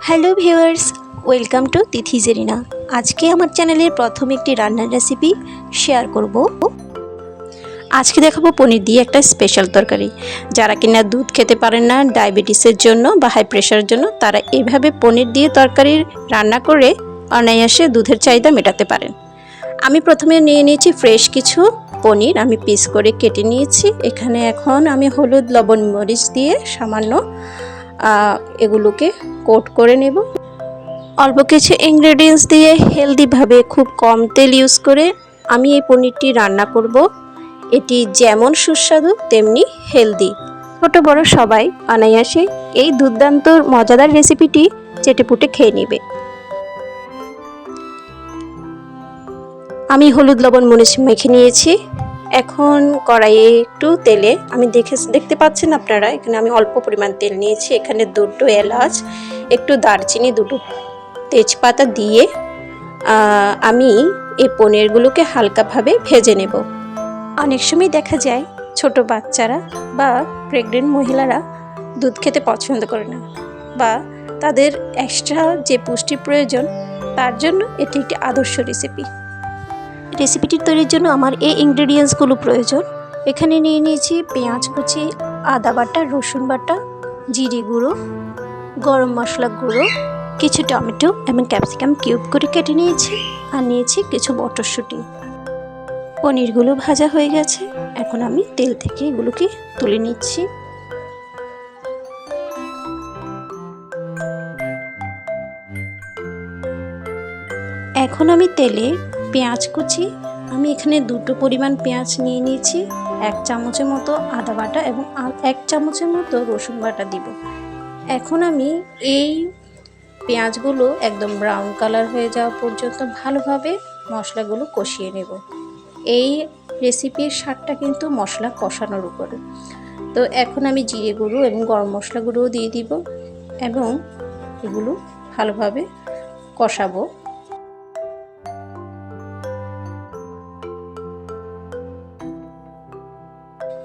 Hello viewers, welcome to তিথি জেরিনা। আজকে আমার চ্যানেলের প্রথম একটি রান্নার রেসিপি শেয়ার করব। আজকে দেখাবো পনির দিয়ে একটা স্পেশাল তরকারি। যারা কিনা দুধ খেতে পারেন না, ডায়াবেটিসের জন্য বা হাই প্রেশারের জন্য, তারা এইভাবে পনির দিয়ে তরকারি রান্না করে অনায়াসে দুধের চাহিদা মেটাতে পারেন। আমি প্রথমে নিয়ে নিয়েছি ফ্রেশ কিছু পনির, আমি পিস করে কেটে নিয়েছি। এখানে এখন আমি হলুদ, লবণ, মরিচ দিয়ে সামান্য এগুলোকে কোট করে নেব। অল্প কিছু ইনগ্রেডিয়েন্টস দিয়ে হেলদিভাবে খুব কম তেল ইউজ করে আমি এই পনিরটি রান্না করব। এটি যেমন সুস্বাদু তেমনি হেলদি। ছোট বড় সবাই অনায়াসে এই দুর্দান্ত মজাদার রেসিপিটি চেটেপুটে খেয়ে নেবে। আমি হলুদ, লবণ, মরিচ মেখে নিয়েছি। এখন কড়াইয়ে একটু তেলে আমি দেখতে পাচ্ছেন আপনারা, এখানে আমি অল্প পরিমাণ তেল নিয়েছি। এখানে দুটো এলাচ, একটু দারচিনি, দুটো তেজপাতা দিয়ে আমি এই পনিরগুলোকে হালকাভাবে ভেজে নেব। অনেক সময় দেখা যায় ছোট বাচ্চারা বা প্রেগনেন্ট মহিলারা দুধ খেতে পছন্দ করে না, বা তাদের এক্সট্রা যে পুষ্টি প্রয়োজন, তার জন্য এটি একটি আদর্শ রেসিপি। রেসিপিটি তৈরির জন্য আমার এই ইনগ্রেডিয়েন্টসগুলো প্রয়োজন। এখানে নিয়ে নিয়েছি পেঁয়াজ কুচি, আদা বাটা, রসুন বাটা, জিরে গুঁড়ো, গরম মশলা গুঁড়ো, কিছু টমেটো এবং ক্যাপসিকাম কিউব করে কেটে নিয়েছি, আর নিয়েছি কিছু মটরশুঁটি। পনিরগুলো ভাজা হয়ে গেছে, এখন আমি তেল থেকে এগুলোকে তুলে নিচ্ছি। এখন আমি তেলে পেঁয়াজ কুচি, আমি এখানে দুটো পরিমাণ পেঁয়াজ নিয়ে নিয়েছি, 1 চামচের মতো আদা বাটা এবং 1 চামচের মতো রসুন বাটা দিব। এখন আমি এই পেঁয়াজগুলো একদম ব্রাউন কালার হয়ে যাওয়া পর্যন্ত ভালোভাবে মশলাগুলো কষিয়ে নেব। এই রেসিপির স্বাদটা কিন্তু মশলা কষানোর উপরে। তো এখন আমি জিরে গুঁড়ো এবং গরম মশলা গুঁড়োও দিয়ে দিব এবং এগুলো ভালোভাবে কষাবো।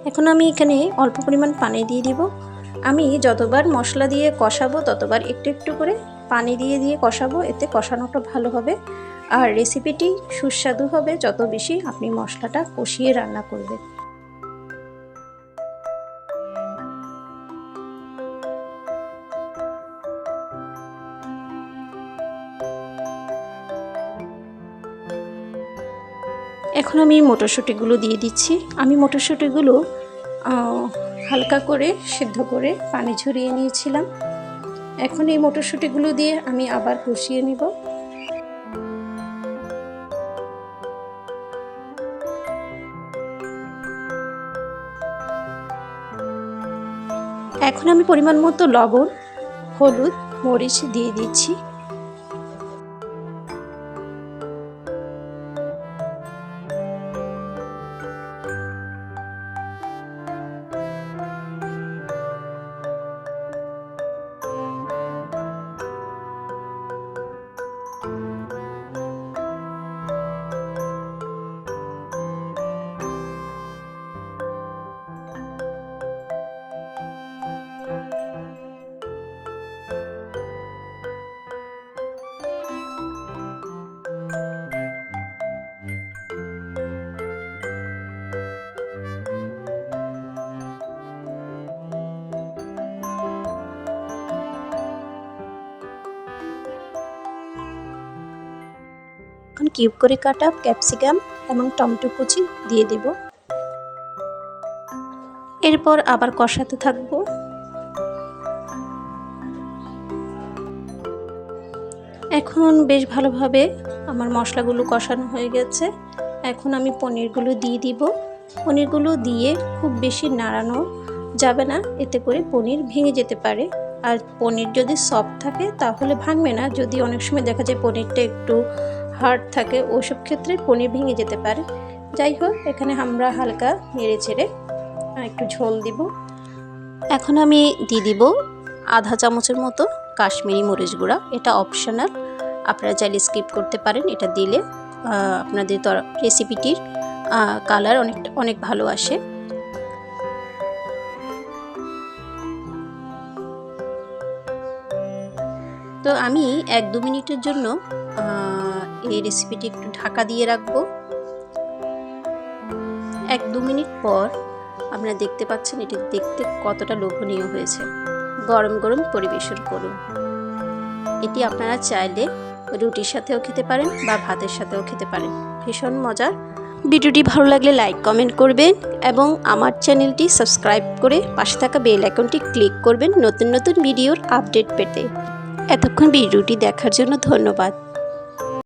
এখন আমি এখানে অল্প পরিমাণ পানি দিয়ে দিব। আমি যতবার মশলা দিয়ে কষাবো ততবার একটু একটু করে পানি দিয়ে দিয়ে কষাবো, এতে কষানোটা ভালো হবে আর রেসিপিটি সুস্বাদু হবে যত বেশি আপনি মশলাটা কষিয়ে রান্না করবেন। এখন আমি মটরশুঁটিগুলো দিয়ে দিচ্ছি। আমি মটরশুঁটিগুলো হালকা করে সিদ্ধ করে পানি ঝরিয়ে নিয়েছিলাম। এখন এই মটরশুঁটিগুলো দিয়ে আমি আবার কষিয়ে নিব। এখন আমি পরিমাণ মতো লবণ, হলুদ, মরিচ দিয়ে দিচ্ছি। এখন কিউব করে কাটা ক্যাপসিকাম এবং টমেটো কুচি দিয়ে দেব। এরপর আবার কষাতে থাকবো। এখন বেশ ভালোভাবে আমার মশলাগুলো কষানো হয়ে গেছে। এখন আমি পনিরগুলো দিয়ে দিব। পনিরগুলো দিয়ে খুব বেশি নাড়ানো যাবে না, এতে করে পনির ভেঙে যেতে পারে। আর পনির যদি সফট থাকে তাহলে ভাঙবে না। যদি অনেক সময় দেখা যায় পনিরটা একটু হার্ড থাকে, ওইসব ক্ষেত্রে পনির ভেঙে যেতে পারে। যাই হোক, এখানে আমরা হালকা নেড়ে চেড়ে একটু ঝোল দিব। এখন আমি দিয়ে দিব আধা চামচের মতো কাশ্মীরি মরিচ গুঁড়া। এটা অপশনাল, আপনারা চাইলে স্কিপ করতে পারেন। এটা দিলে আপনাদের রেসিপিটির কালার অনেক ভালো আসে। তো আমি 1-2 মিনিটের জন্য এই রেসিপিটি একটু ঢাকা দিয়ে রাখবো। 1-2 মিনিট পর আপনারা দেখতে পাচ্ছেন এটি দেখতে কতটা লোভনীয় হয়েছে। গরম গরম পরিবেশন করুন। এটি আপনারা চাইলে রুটির সাথেও খেতে পারেন বা ভাতের সাথেও খেতে পারেন, ভীষণ মজার। ভিডিওটি ভালো লাগলে লাইক কমেন্ট করবেন এবং আমার চ্যানেলটি সাবস্ক্রাইব করে পাশে থাকা বেল আইকনটি ক্লিক করবেন নতুন নতুন ভিডিওর আপডেট পেতে। এতক্ষণ ভিডিওটি দেখার জন্য ধন্যবাদ।